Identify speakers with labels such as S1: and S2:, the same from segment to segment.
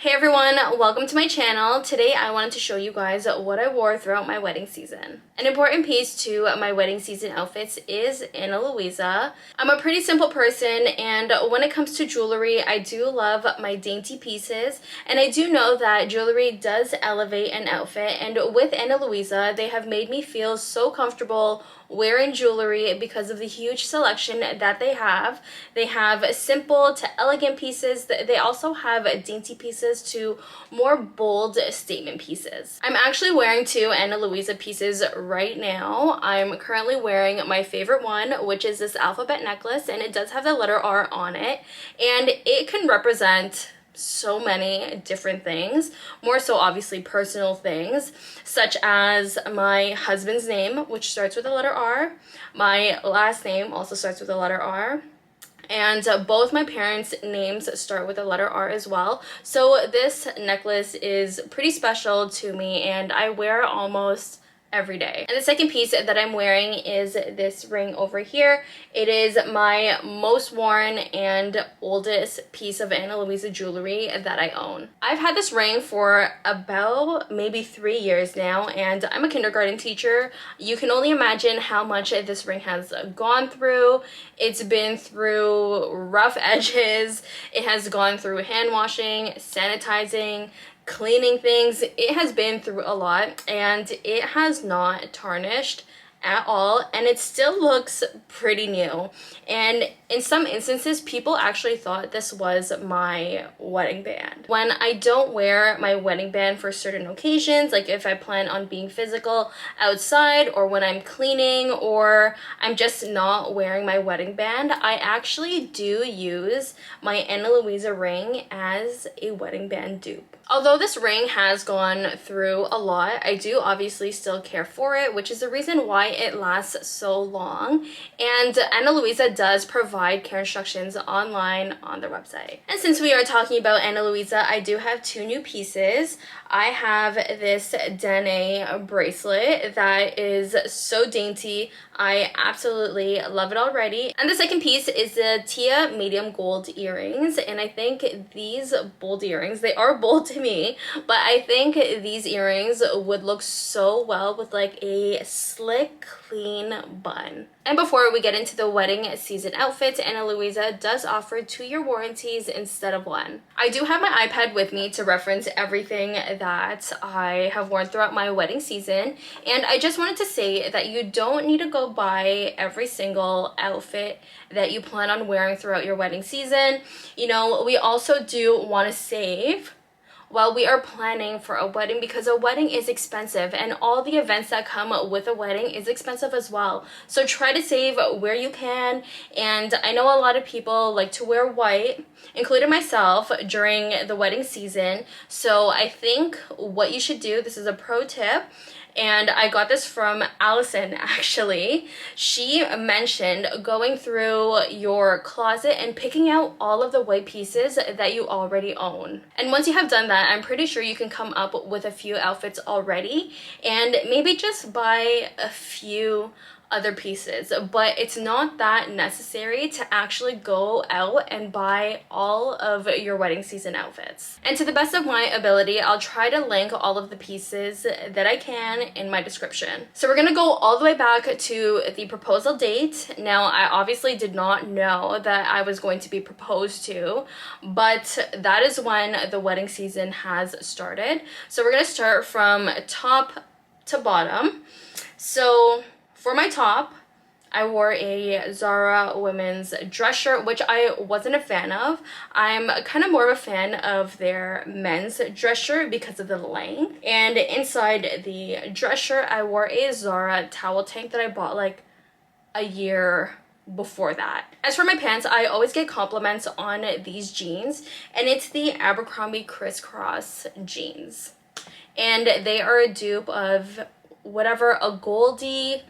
S1: Hey everyone, welcome to my channel. Today I wanted to show you guys what I wore throughout my wedding season. An important piece to my wedding season outfits is Ana Luisa. I'm a pretty simple person, and when it comes to jewelry, I do love my dainty pieces, and I do know that jewelry does elevate an outfit, and with Ana Luisa, they have made me feel so comfortable wearing jewelry because of the huge selection that they have. They have simple to elegant pieces. They also have dainty pieces to more bold statement pieces. I'm actually wearing two Ana Luisa pieces right now. I'm currently wearing my favorite one, which is this alphabet necklace, and it does have the letter R on it, and it can represent so many different things, more so obviously personal things, such as my husband's name, which starts with the letter R. My last name also starts with the letter R. And both my parents' names start with the letter R as well. So this necklace is pretty special to me, and I wear almost every day. And the second piece that I'm wearing is this ring over here. It is my most worn and oldest piece of Ana Luisa jewelry that I own. I've had this ring for about maybe 3 years now, and I'm a kindergarten teacher. You can only imagine how much this ring has gone through. It's been through rough edges. It has gone through hand washing, sanitizing, cleaning things. It has been through a lot, and it has not tarnished at all, and it still looks pretty new. And in some instances, people actually thought this was my wedding band. When I don't wear my wedding band for certain occasions, like if I plan on being physical outside, or when I'm cleaning, or I'm just not wearing my wedding band, I actually do use my Ana Luisa ring as a wedding band dupe. Although this ring has gone through a lot, I do obviously still care for it, which is the reason why it lasts so long. And Ana Luisa does provide care instructions online on their website. And since we are talking about Ana Luisa, I do have two new pieces. I have this Dene bracelet that is so dainty. I absolutely love it already. And the second piece is the Tia medium gold earrings, and I think these bold earrings, they are bold to me, but I think these earrings would look so well with like a slick, clean bun. And before we get into the wedding season outfits, Ana Luisa does offer 2-year warranties instead of 1. I do have my iPad with me to reference everything that I have worn throughout my wedding season, and I just wanted to say that you don't need to go buy every single outfit that you plan on wearing throughout your wedding season. You know, we also do want to save while we are planning for a wedding, because a wedding is expensive, and all the events that come with a wedding is expensive as well. So try to save where you can. And I know a lot of people like to wear white, including myself, during the wedding season. So I think what you should do, this is a pro tip, and I got this from Allison actually. She mentioned going through your closet and picking out all of the white pieces that you already own. And once you have done that, I'm pretty sure you can come up with a few outfits already, and maybe just buy a few other pieces. But it's not that necessary to actually go out and buy all of your wedding season outfits. And to the best of my ability, I'll try to link all of the pieces that I can in my description. So we're gonna go all the way back to the proposal date. Now, I obviously did not know that I was going to be proposed to, but that is when the wedding season has started. So we're gonna start from top to bottom. So for my top, I wore a Zara women's dress shirt, which I wasn't a fan of. I'm kind of more of a fan of their men's dress shirt because of the length. And inside the dress shirt, I wore a Zara towel tank that I bought like a year before that. As for my pants, I always get compliments on these jeans, and it's the Abercrombie crisscross jeans. And they are a dupe of whatever, a goldy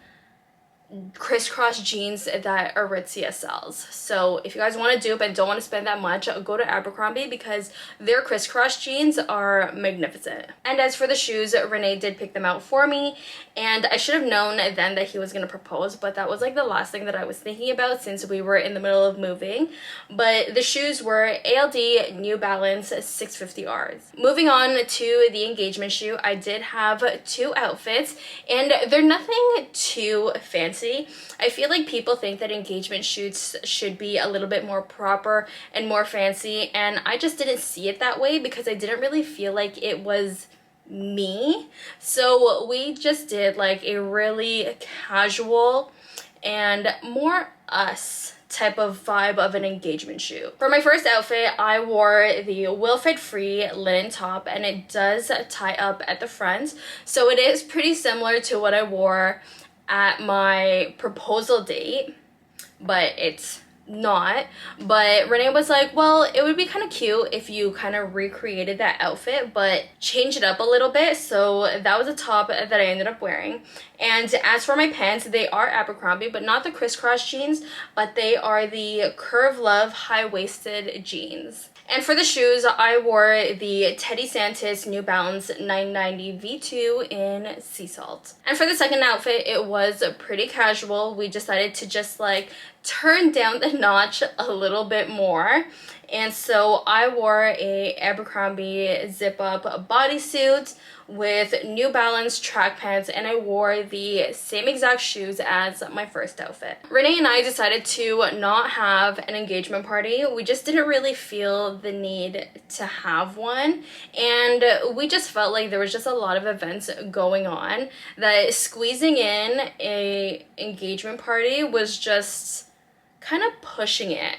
S1: crisscross jeans that Aritzia sells. So if you guys want to dupe and don't want to spend that much, go to Abercrombie because their crisscross jeans are magnificent. And as for the shoes, Renee did pick them out for me, and I should have known then that he was going to propose, but that was like the last thing that I was thinking about since we were in the middle of moving. But the shoes were ALD New Balance 650Rs. Moving on to the engagement shoot, I did have 2 outfits, and they're nothing too fancy. I feel like people think that engagement shoots should be a little bit more proper and more fancy, and I just didn't see it that way because I didn't really feel like it was me. So we just did like a really casual and more us type of vibe of an engagement shoot. For my first outfit, I wore the Wilfred free linen top, and it does tie up at the front, so it is pretty similar to what I wore at my proposal date, but it's not. But Renee was like, well, it would be kind of cute if you kind of recreated that outfit but change it up a little bit. So that was a top that I ended up wearing. And as for my pants, they are Abercrombie, but not the crisscross jeans, but they are the Curve Love high-waisted jeans. And for the shoes, I wore the Teddy Santis New Balance 990 V2 in sea salt. And for the second outfit, it was pretty casual. We decided to just like turn down the notch a little bit more. And so I wore a Abercrombie zip-up bodysuit with New Balance track pants, and I wore the same exact shoes as my first outfit. Renee and I decided to not have an engagement party. We just didn't really feel the need to have one, and we just felt like there was just a lot of events going on that squeezing in a engagement party was just kind of pushing it.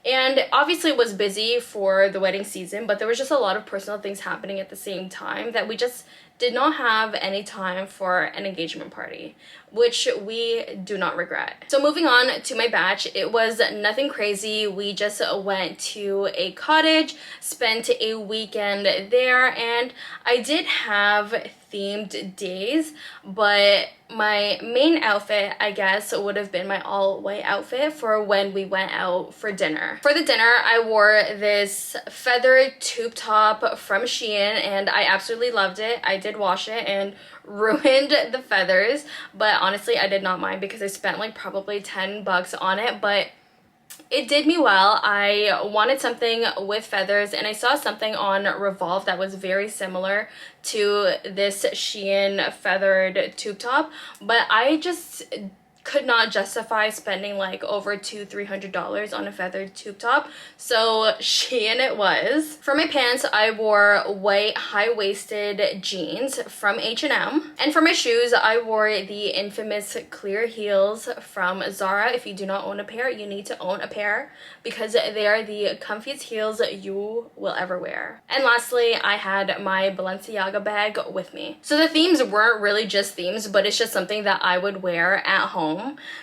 S1: And obviously it was busy for the wedding season, but there was just a lot of personal things happening at the same time that we just did not have any time for an engagement party, which we do not regret. So moving on to my batch, it was nothing crazy. We just went to a cottage, spent a weekend there, and I did have themed days, but my main outfit, I guess, would have been my all-white outfit for when we went out for dinner. For the dinner, I wore this feathered tube top from Shein, and I absolutely loved it. I did wash it and ruined the feathers, but honestly, I did not mind because I spent like probably 10 bucks on it, but it did me well. I wanted something with feathers, and I saw something on Revolve that was very similar to this Shein feathered tube top, but I just could not justify spending like over $200-300 on a feathered tube top, so Shein it was. For my pants, I wore white high-waisted jeans from H&M, and for my shoes, I wore the infamous clear heels from Zara. If you do not own a pair, you need to own a pair because they are the comfiest heels you will ever wear. And lastly, I had my Balenciaga bag with me. So the themes weren't really just themes, but it's just something that I would wear at home.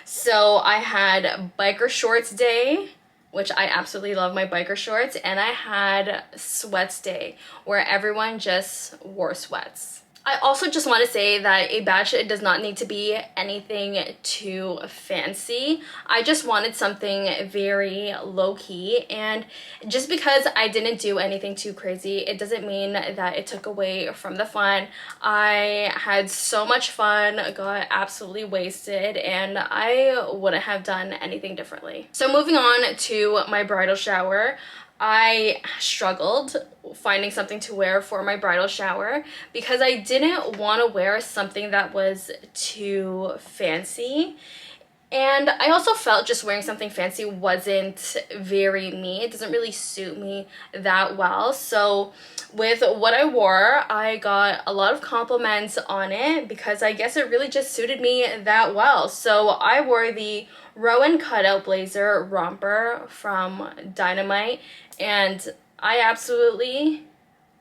S1: So I had biker shorts day, which I absolutely love my biker shorts, and I had sweats day where everyone just wore sweats. I also just want to say that a batch does not need to be anything too fancy. I just wanted something very low-key, and just because I didn't do anything too crazy, it doesn't mean that it took away from the fun. I had so much fun, got absolutely wasted, and I wouldn't have done anything differently. So moving on to my bridal shower, I struggled finding something to wear for my bridal shower because I didn't want to wear something that was too fancy. And I also felt just wearing something fancy wasn't very me. It doesn't really suit me that well. So with what I wore, I got a lot of compliments on it because I guess it really just suited me that well. So I wore the Rowan cutout blazer romper from Dynamite, and I absolutely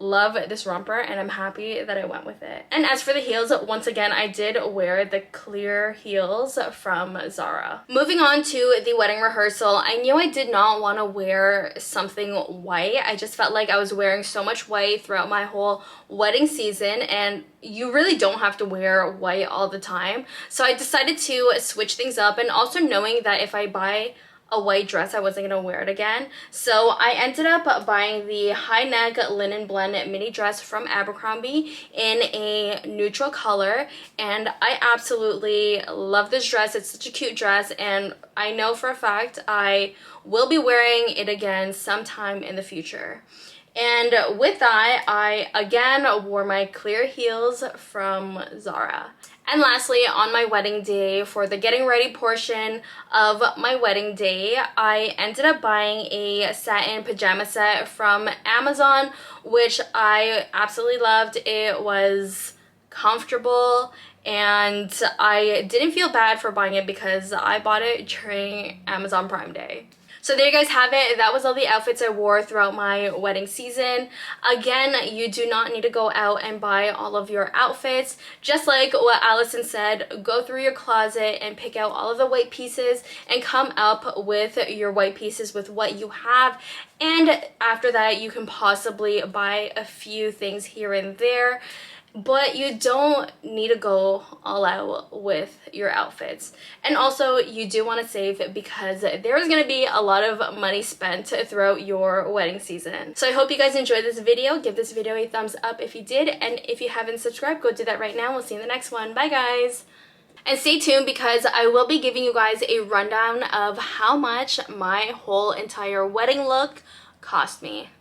S1: love this romper and I'm happy that I went with it. And as for the heels, once again, I did wear the clear heels from Zara. Moving on to the wedding rehearsal, I knew I did not want to wear something white. I just felt like I was wearing so much white throughout my whole wedding season, and you really don't have to wear white all the time. So I decided to switch things up, and also knowing that if I buy a white dress, I wasn't gonna wear it again. So I ended up buying the high neck linen blend mini dress from Abercrombie in a neutral color, and I absolutely love this dress. It's such a cute dress, and I know for a fact I will be wearing it again sometime in the future. And with that, I again wore my clear heels from Zara. And lastly, on my wedding day, for the getting ready portion of my wedding day, I ended up buying a satin pajama set from Amazon, which I absolutely loved. It was comfortable, and I didn't feel bad for buying it because I bought it during Amazon Prime Day. So there you guys have it. That was all the outfits I wore throughout my wedding season. Again, you do not need to go out and buy all of your outfits. Just like what Allison said, go through your closet and pick out all of the white pieces and come up with your white pieces with what you have. And after that, you can possibly buy a few things here and there. But you don't need to go all out with your outfits. And also, you do want to save because there is going to be a lot of money spent throughout your wedding season. So I hope you guys enjoyed this video. Give this video a thumbs up if you did. And if you haven't subscribed, go do that right now. We'll see you in the next one. Bye, guys. And stay tuned because I will be giving you guys a rundown of how much my whole entire wedding look cost me.